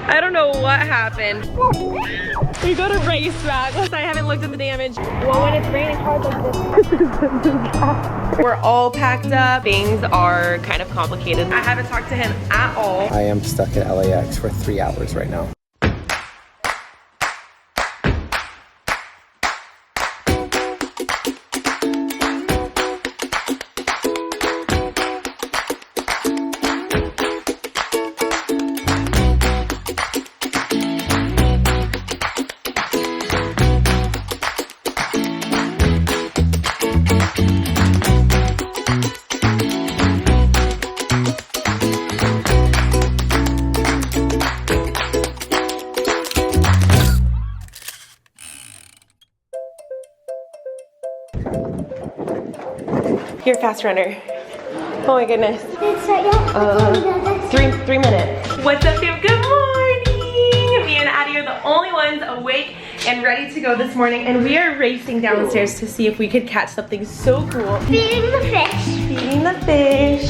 I don't know what happened. We got a race back. I haven't looked at the damage. Well, when it's raining hard like this. We're all packed up. Things are kind of complicated. I haven't talked to him at all. I am stuck at LAX for 3 hours right now. You're a fast runner. Oh my goodness. Three minutes. What's up, fam? Good morning. Me and Addie are the only ones awake and ready to go this morning, and we are racing downstairs to see if we could catch something so cool. Feeding the fish. Feeding the fish.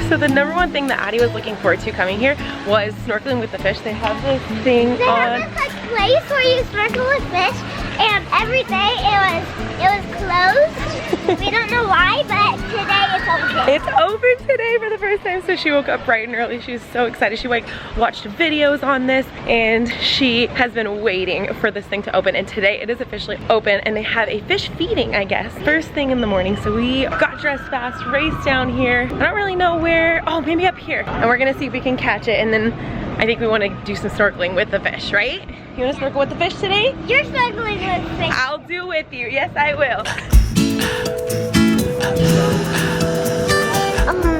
So the number one thing that Addie was looking forward to coming here was snorkeling with the fish. They have this thing on. They have this like place where you snorkel with fish, and every day it was closed. We don't know why, but today it's open. It's open today for the first time, so she woke up bright and early. She's so excited. She like watched videos on this, and she has been waiting for this thing to open, and today it is officially open, and they have a fish feeding, I guess, first thing in the morning. So we got dressed fast, raced down here. I don't really know where. Oh, maybe up here. And we're gonna see if we can catch it, and then I think we want to do some snorkeling with the fish, right? You want to snorkel with the fish today? You're snorkeling with fish. I'll do with you. Yes, I will.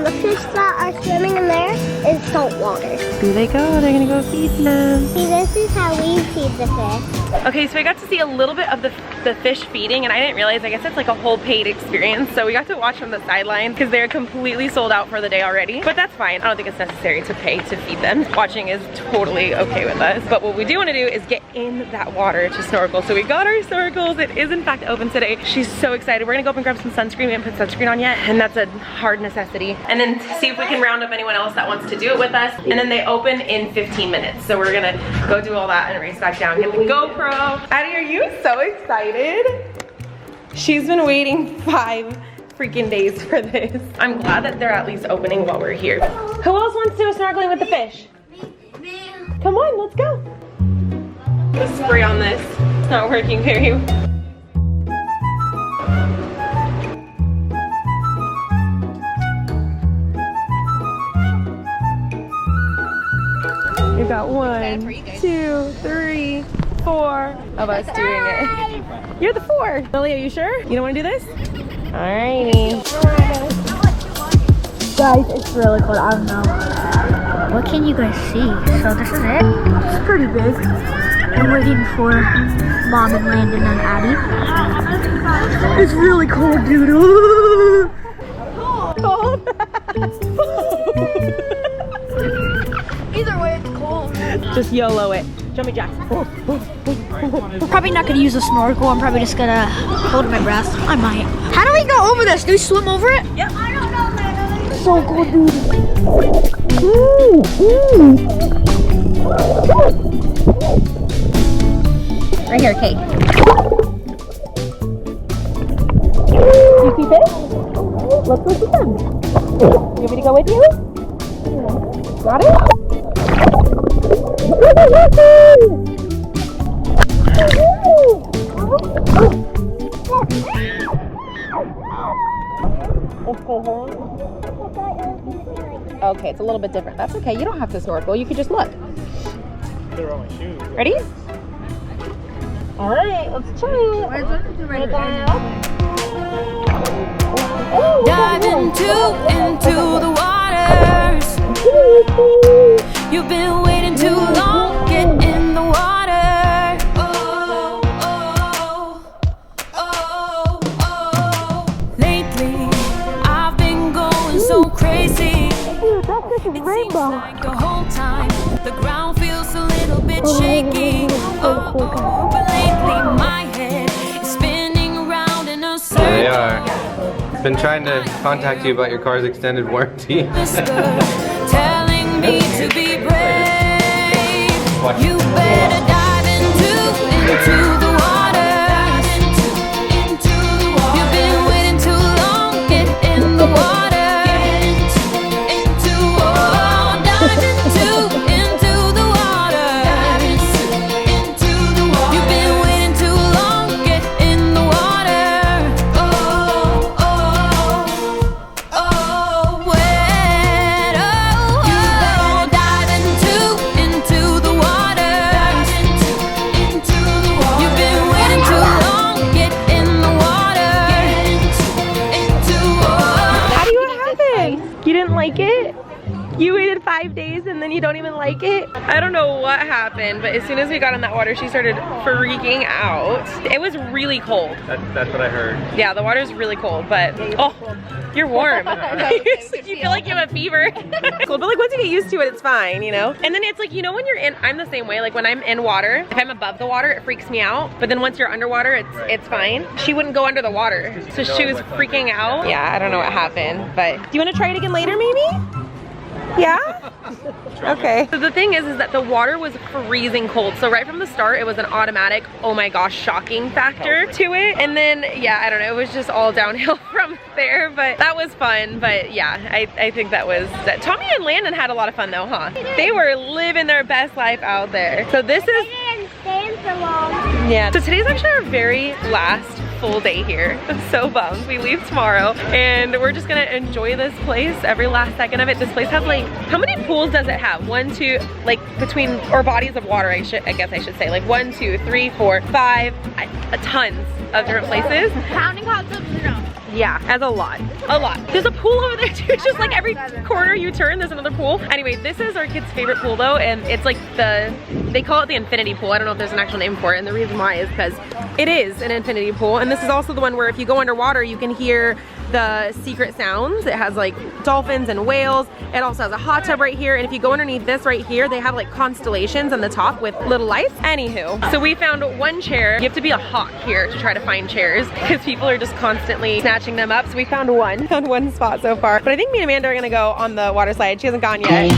The fish that are swimming in there is salt water. Here they go. They're gonna go feed them. See, this is how we feed the fish. Okay, so I got to see a little bit of the fish feeding, and I didn't realize, I guess it's like a whole paid experience. So we got to watch from the sideline because they're completely sold out for the day already. But that's fine. I don't think it's necessary to pay to feed them. Watching is totally okay with us. But what we do want to do is get in that water to snorkel. So we got our snorkels. It is in fact open today. She's so excited. We're gonna go up and grab some sunscreen. We haven't put sunscreen on yet, and that's a hard necessity. And then see if we can round up anyone else that wants to do it with us. And then they open in 15 minutes. So we're gonna go do all that and race back down, get the GoPro. Addie, are you so excited? She's been waiting 5 freaking days for this. I'm glad that they're at least opening while we're here. Who else wants to go snorkeling with the fish? Come on, let's go. The spray on this, it's not working very well. We've got 1, 2, 3, 4 of us doing it. You're the 4. Lilia, are you sure? You don't want to do this? Alrighty. Guys, it's really cold. I don't know. What can you guys see? So this is it. It's pretty big. I'm waiting for Mom and Landen and Addie. It's really cold, dude. Cold. Either way, it's cold. Just YOLO it. Jumpy jacks. I'm probably not gonna use a snorkel. I'm probably just gonna hold my breath. I might. How do we go over this? Do we swim over it? Yep. I don't know, man. So cool, dude. Right here, Kate. You see fish? Let's go see them. You want me to go with you? Got it? Okay, it's a little bit different. That's okay. You don't have to snorkel. You could just look. Ready? All right, let's try it. Dive into the waters. You've been waiting too long. Get in the water. Oh, oh, oh, oh. Lately, I've been going so crazy. Dude, that's just Rainbow. Like the whole time, the ground feels a little bit shaky. Oh, oh, but lately my head is spinning around in a circle. There they are. Been trying to contact you about your car's extended warranty. Telling me to be brave. Watch. You better dive into the water. You've been waiting too long, get in the water. Dive into the water. You've been waiting too long, get in the water. Wet. You better dive into the water. You've been waiting too long, get in the water. Addie, what happened? You didn't like it? You waited 5 days and then you don't even like it? I don't know what happened, but as soon as we got in that water, she started freaking out. It was really cold. That's what I heard. Yeah, the water's really cold, but oh, you're warm. You feel like you have a fever. Cool, but like once you get used to it, it's fine, you know? And then it's like, you know, when you're in, I'm the same way, like when I'm in water, if I'm above the water, it freaks me out. But then once you're underwater, it's fine. She wouldn't go under the water, so she was freaking out. Yeah, I don't know what happened, but do you want to try it again later maybe? Yeah? Okay. So the thing is that the water was freezing cold. So right from the start, it was an automatic, oh my gosh, shocking factor to it. And then, yeah, I don't know, it was just all downhill from there, but that was fun. But yeah, I think that was that. Tommy and Landen had a lot of fun though, huh? They were living their best life out there. So this is, yeah. So today's actually our very last full day here. I'm so bummed. We leave tomorrow and we're just gonna enjoy this place, every last second of it. This place has like, how many pools does it have? 1, 2, like between, or bodies of water, I guess I should say, like 1, 2, 3, 4, 5, tons of different places. Counting hot tubs, no. Yeah, as a lot. There's a pool over there too. It's just like every corner you turn, there's another pool. Anyway, this is our kids' favorite pool though, and it's like they call it the infinity pool. I don't know if there's an actual name for it, and the reason why is because it is an infinity pool. And this is also the one where if you go underwater, you can hear the secret sounds. It has like dolphins and whales. It also has a hot tub right here. And if you go underneath this right here, they have like constellations on the top with little lights. Anywho, so we found one chair. You have to be a hawk here to try to find chairs because people are just constantly snatching them up. So we found one spot so far. But I think me and Amanda are gonna go on the water slide. She hasn't gone yet.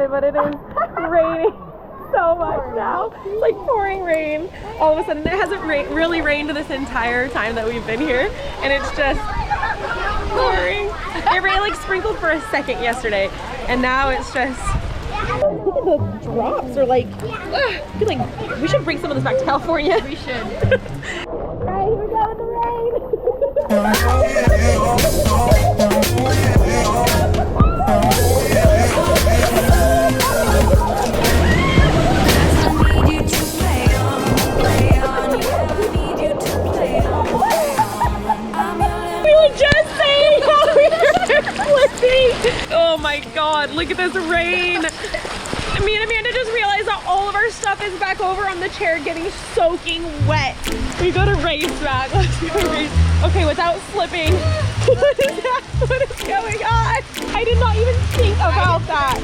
But it is raining so much now. It's like pouring rain. All of a sudden, it hasn't really rained this entire time that we've been here, and it's just pouring. It rained like sprinkled for a second yesterday, and now it's just. Look at the drops are like. I feel like we should bring some of this back to California. We should. Right, here we go with the rain. Oh my god, look at this rain. Me and Amanda just realized that all of our stuff is back over on the chair getting soaking wet. We gotta race back. Let's go race. Okay, without slipping. What is that? What is going on? I did not even think about that.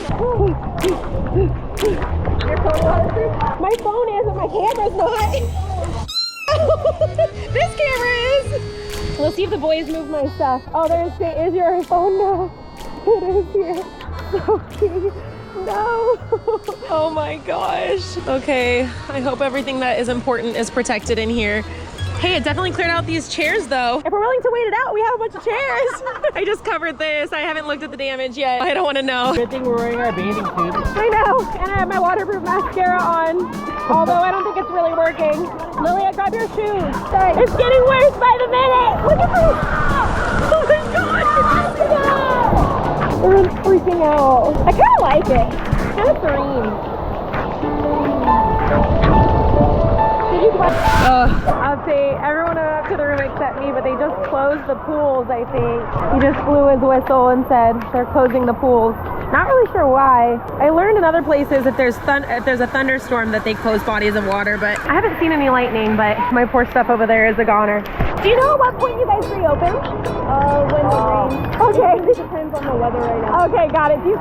My phone is, but my camera's not. This camera is. Let's see if the boys move my stuff. Oh, is your phone now? It is here. So cute. No. Oh my gosh. Okay, I hope everything that is important is protected in here. Hey, it definitely cleared out these chairs though. If we're willing to wait it out, we have a bunch of chairs. I just covered this. I haven't looked at the damage yet. I don't want to know. Good thing we're wearing our bathing suits. I know, and I have my waterproof mascara on, although I don't think it's really working. Lilia, grab your shoes. Thanks. It's getting worse by the minute. Look at this. Oh my god. Everyone's freaking out. I kind of like it. It's kind of serene. I'll say everyone went up to the room except me, but they just closed the pools, I think. He just blew his whistle and said they're closing the pools. Not really sure why. I learned in other places if there's a thunderstorm that they close bodies of water, but I haven't seen any lightning, but my poor stuff over there is a goner. Do you know at what point you guys reopen? When the rain. Okay. It depends on the weather right now. Okay, got it. Do you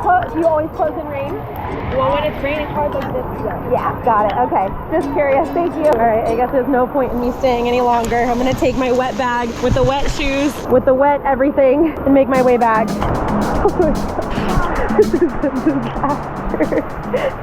always close in rain? Well, when it's raining hard like this, yeah, got it. Okay, just curious. Thank you. All right, I guess there's no point in me staying any longer. I'm gonna take my wet bag with the wet shoes, with the wet everything, and make my way back. This is a disaster.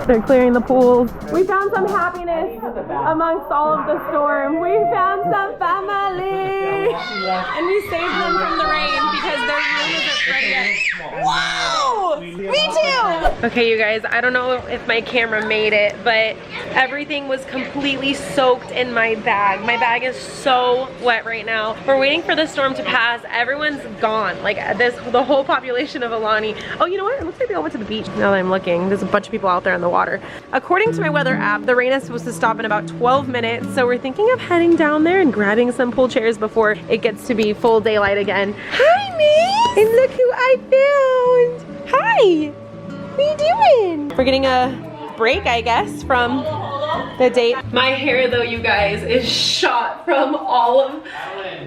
They're clearing the pools. We found some happiness amongst all of the storm. We found some family. And we saved them from the rain because their room isn't ready yet. Whoa! Me too! Okay, you guys, I don't know if my camera made it, but everything was completely soaked in my bag. My bag is so wet right now. We're waiting for the storm to pass. Everyone's gone. Like the whole population of Aulani. Oh, you know what? It looks like they all went to the beach now that I'm looking. There's a bunch of people out there in the water. According to my weather app, the rain is supposed to stop in about 12 minutes. So we're thinking of heading down there and grabbing some pool chairs before it gets to be full daylight again. Hi, miss! And look who I found! Hi! What are you doing? We're getting a break, I guess, from the date. My hair, though, you guys, is shot from all of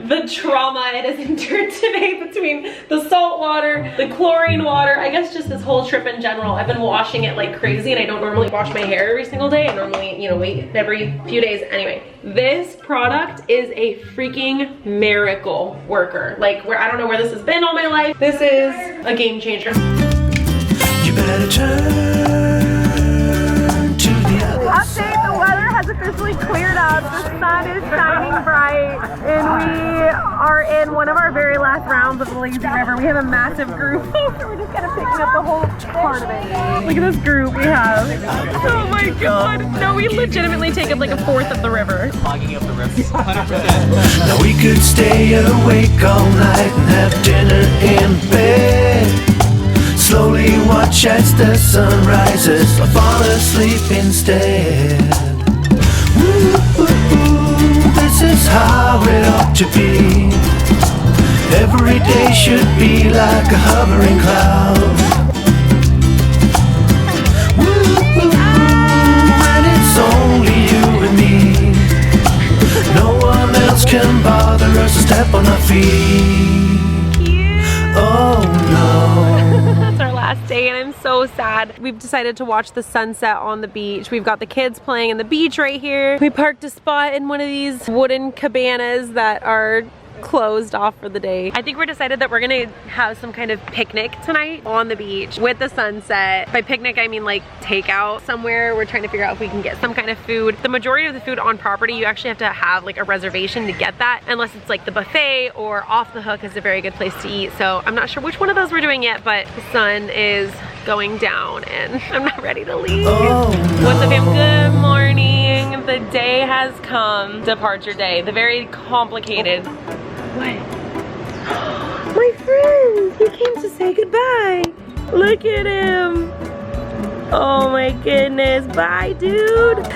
the trauma it has endured today between the salt water, the chlorine water, I guess just this whole trip in general. I've been washing it like crazy, and I don't normally wash my hair every single day. I normally, you know, wait every few days. Anyway, this product is a freaking miracle worker. Like, I don't know where this has been all my life. This is a game changer. You better turn to the other Update, the weather has officially cleared up. The sun is shining bright, and we are in one of our very last rounds of the lazy river. We have a massive group. We're just kind of picking up the whole part of it. Look at this group we have. Oh my god. No, we legitimately take up like a fourth of the river. Clogging up the river. 100%. Now we could stay awake all night and have dinner in bed. Slowly watch as the sun rises or fall asleep instead. Ooh, this is how it ought to be. Every day should be like a hovering cloud. Ooh, when it's only you and me, no one else can bother us to step on our feet. Oh no. It's our last day and I'm so sad. We've decided to watch the sunset on the beach. We've got the kids playing in the beach right here. We parked a spot in one of these wooden cabanas that are closed off for the day. I think we're decided that we're gonna have some kind of picnic tonight on the beach with the sunset. By picnic, I mean like takeout somewhere. We're trying to figure out if we can get some kind of food. The majority of the food on property, you actually have to have like a reservation to get that, unless it's like the buffet or Off the Hook is a very good place to eat. So I'm not sure which one of those we're doing yet, but the sun is going down and I'm not ready to leave. Oh, no. What's up, fam? Good morning. The day has come. Departure day. The very complicated. What? My friend! He came to say goodbye. Look at him. Oh my goodness. Bye, dude.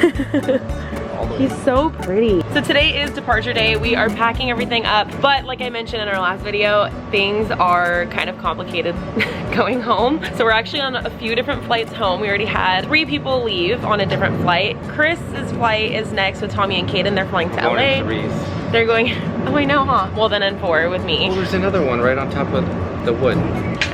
He's so pretty. So today is departure day. We are packing everything up, but like I mentioned in our last video, things are kind of complicated going home. So we're actually on a few different flights home. We already had 3 people leave on a different flight. Chris's flight is next with Tommy and Kaden. They're flying to LA. They're going, oh I know, huh? Well then in 4 with me. Oh, there's another one right on top of the wood.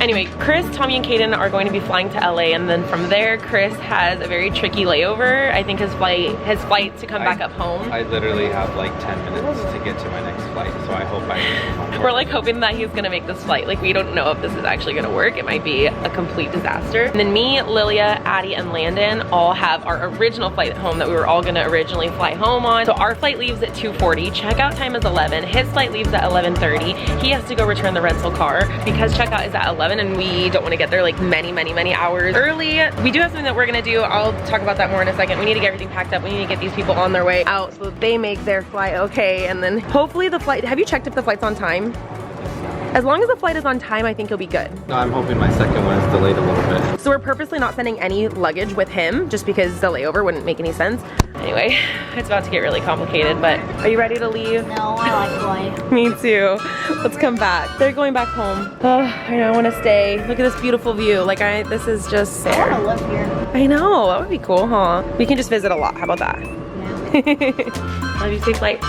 Anyway, Chris, Tommy, and Kaden are going to be flying to LA, and then from there, Chris has a very tricky layover. I think his flight to come back up home. I literally have like 10 minutes to get to my next flight, so I hope We're like hoping that he's gonna make this flight. Like we don't know if this is actually gonna work. It might be a complete disaster. And then me, Lilia, Addie, and Landen all have our original flight home that we were all gonna originally fly home on. So our flight leaves at 2:40. Checkout time is 11. His flight leaves at 11:30. He has to go return the rental car because checkout is at 11 and we don't want to get there like many hours early. We do have something that we're gonna do. I'll talk about that more in a second. We need to get everything packed up. We need to get these people on their way out so they make their flight okay, and then hopefully the flight, have you checked if the flight's on time? As long as the flight is on time, I think you'll be good. No, I'm hoping my second one is delayed a little bit. So we're purposely not sending any luggage with him just because the layover wouldn't make any sense. Anyway, it's about to get really complicated, but are you ready to leave? No, I like life. Me too. Let's come back. They're going back home. Oh, I know, I want to stay. Look at this beautiful view. Like this is just I there. want to live here. I know, that would be cool, huh? We can just visit a lot. How about that? Yeah. Love you, safe flight.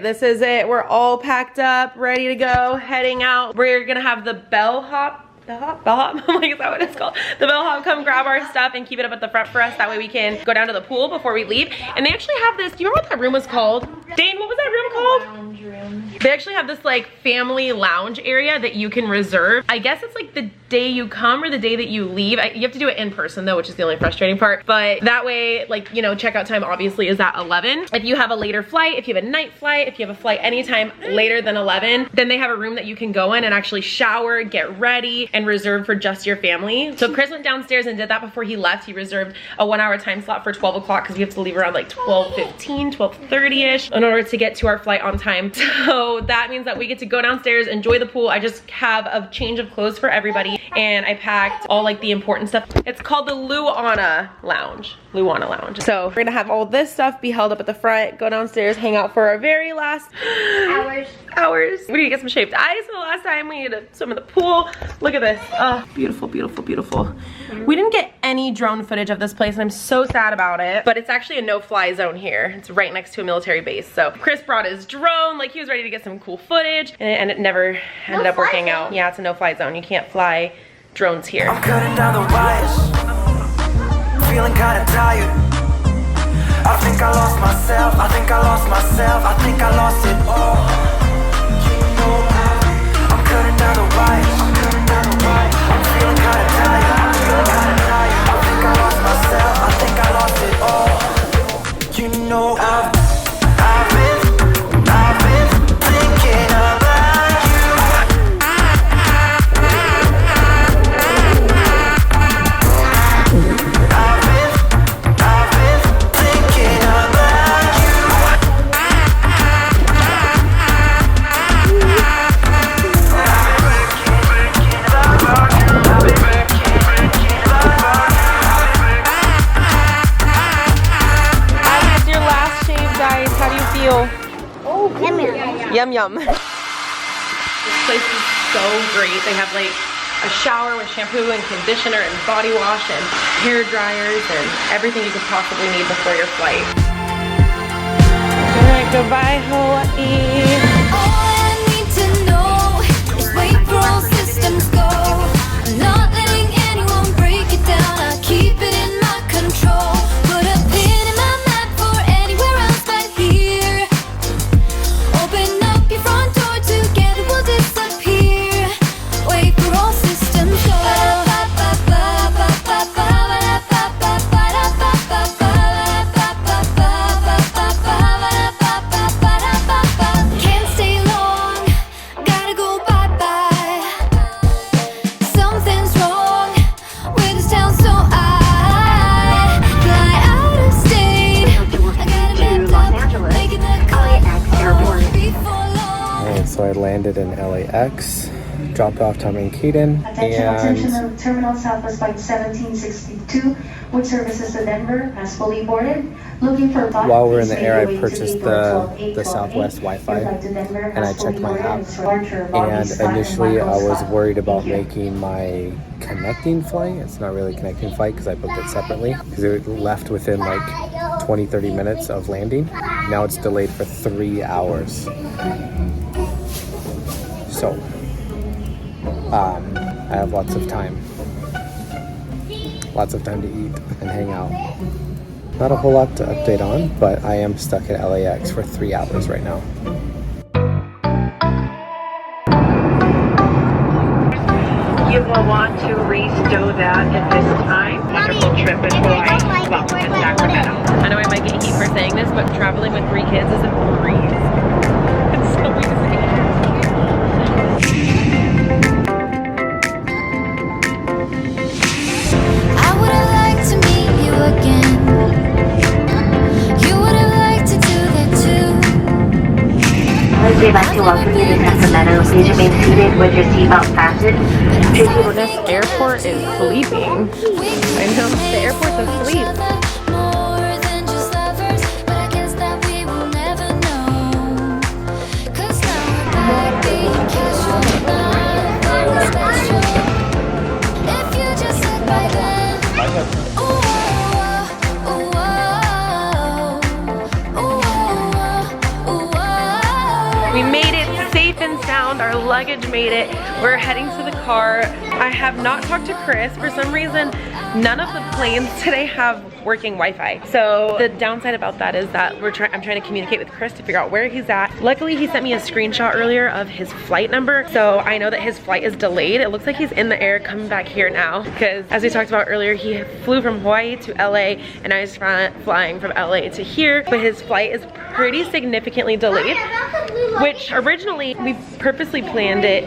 right, this is it. We're all packed up, ready to go, heading out. We're gonna have the bellhop. I'm like, is that what it's called? The bellhop come grab our stuff and keep it up at the front for us. That way we can go down to the pool before we leave. And they actually have this, do you remember what that room was called? Dane, what was that room called? Lounge room. They actually have this like family lounge area that you can reserve. I guess it's like the day you come or the day that you leave. You have to do it in person though, which is the only frustrating part. But that way, like, you know, checkout time obviously is at 11. If you have a later flight, if you have a night flight, if you have a flight anytime later than 11, then they have a room that you can go in and actually shower, get ready, and reserve for just your family. So Chris went downstairs and did that before he left. He reserved a 1 hour time slot for 12 o'clock because we have to leave around like 12:15, 12:30ish in order to get to our flight on time. So that means that we get to go downstairs, enjoy the pool. I just have a change of clothes for everybody, and I packed all like the important stuff. It's called the Luana Lounge. So we're gonna have all this stuff be held up at the front, go downstairs, hang out for our very last hours. We need to get some shaved ice for the last time. We need to swim in the pool. Look at this. Oh, beautiful, beautiful, beautiful. We didn't get any drone footage of this place and I'm so sad about it, but it's actually a no-fly zone here. It's right next to a military base. So Chris brought his drone, like he was ready to get some cool footage, and it never ended up working out. Yeah, it's a no-fly zone. You can't fly drones here. I'm cutting down the wires, feeling kinda tired. I think I lost myself, I think I lost myself, I think I lost it all. I'm cutting down the wires, I'm cutting down the wires. I'm feeling kinda tired, I'm feeling kinda tired. I think I lost myself, I think I lost it all. You know I've been thinking about you. I've been thinking about you. Addie, it's your last shave, guys. How do you feel? Yum yum. This place is so great. They have like a shower with shampoo and conditioner and body wash and hair dryers and everything you could possibly need before your flight. All right, goodbye Hawaii. All I need to know is wait for all systems go. I'm not letting anyone break it down. I keep it in my control. Put a pin in my map for anywhere else but here. Open up your front door, together we'll disappear. Wait for all systems go. Can't stay long, gotta go bye-bye. Something's wrong with this town, so I fly out of state. I gotta map up, making that cut before long. Alright, so I landed in LAX, dropped off Tommy and Kaden, Attention and Terminal Southwest Flight 1762, which services to Denver, has fully boarded. Looking for while we're in the air, I purchased the Southwest Wi-Fi, and I checked my app, and initially I was worried about making my connecting flight. It's not really a connecting flight because I booked it separately, because it left within like 20-30 minutes of landing. Now it's delayed for 3 hours. So I have lots of time to eat and hang out. Not a whole lot to update on, but I am stuck at LAX for 3 hours right now. You will want to restow that at this time. Wonderful trip in Hawaii. Welcome to Sacramento. I know I might get heat for saying this, but traveling with 3 kids is a breeze. It's so easy. I would've liked to meet you again. You would've liked to do that too. We'd like to welcome you to Sacramento. Please remain seated with your seatbelt fastened. Well, this airport is sleeping. I know, the airport's asleep. More than just lovers, but I guess that we will never know. 'Cause now we're back being casual, not very special. If you just said by then, ooh, ooh, ooh, ooh, ooh, ooh, ooh, ooh. luggage made it. We're heading to the car. I have not talked to Chris. For some reason, none of the planes today have working Wi-Fi. So the downside about that is that I'm trying to communicate with Chris to figure out where he's at. Luckily, he sent me a screenshot earlier of his flight number. So I know that his flight is delayed. It looks like he's in the air coming back here now. Because as we talked about earlier, he flew from Hawaii to LA and now he's flying from LA to here. But his flight is pretty significantly delayed, which originally we purposely planned it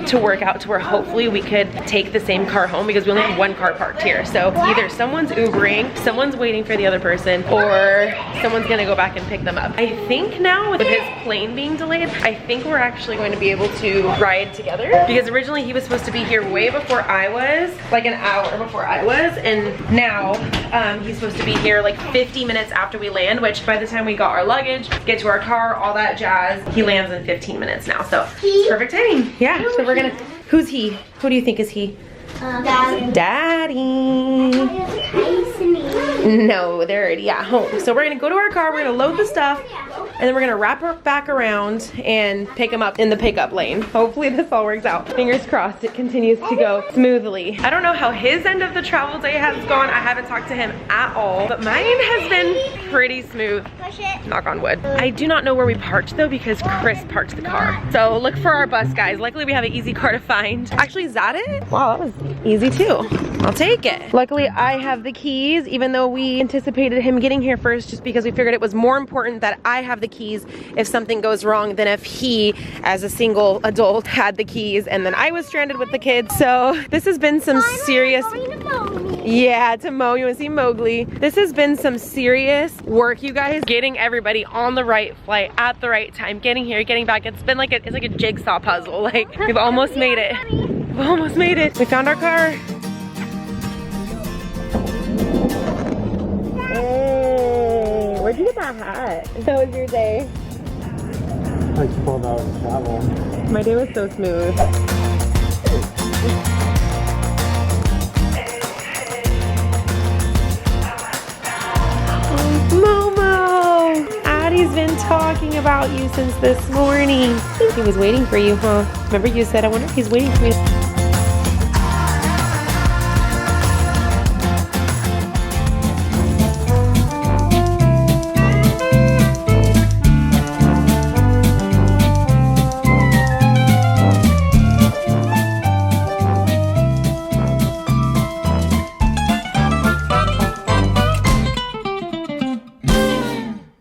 to work out to where hopefully we could take the same car home because we only have one car parked here. So either someone's Ubering, someone's waiting for the other person, or someone's gonna go back and pick them up. I think now with his plane being delayed, I think we're actually going to be able to ride together because originally he was supposed to be here way before I was, like an hour before I was, and now he's supposed to be here like 50 minutes after we land, which by the time we got our luggage, get to our car, all that jazz, he lands in 15 minutes now. So it's perfect timing. Yeah, so we're gonna, who's he? Who do you think is he? Daddy. No, they're already at home. So we're gonna go to our car, we're gonna load the stuff, and then we're gonna wrap her back around and pick him up in the pickup lane. Hopefully this all works out. Fingers crossed it continues to go smoothly. I don't know how his end of the travel day has gone. I haven't talked to him at all, but mine has been pretty smooth. Knock on wood. I do not know where we parked though because Chris parked the car. So look for our bus, guys. Luckily we have an easy car to find. Actually, is that it? Wow, that was easy too. I'll take it. Luckily I have the keys, even though we anticipated him getting here first just because we figured it was more important that I have the keys if something goes wrong than if he, as a single adult, had the keys and then I was stranded with the kids. So this has been some serious... Yeah, to Mo, you wanna see Mowgli? This has been some serious work, you guys. Getting everybody on the right flight at the right time, getting here, getting back. It's been like it's like a jigsaw puzzle. Like, we've almost made it. We've almost made it. We found our car. Hey, where'd you get that hat? How was your day? Like 12 hours of travel. My day was so smooth. Momo! Addie's been talking about you since this morning. He was waiting for you, huh? Remember you said, I wonder if he's waiting for me.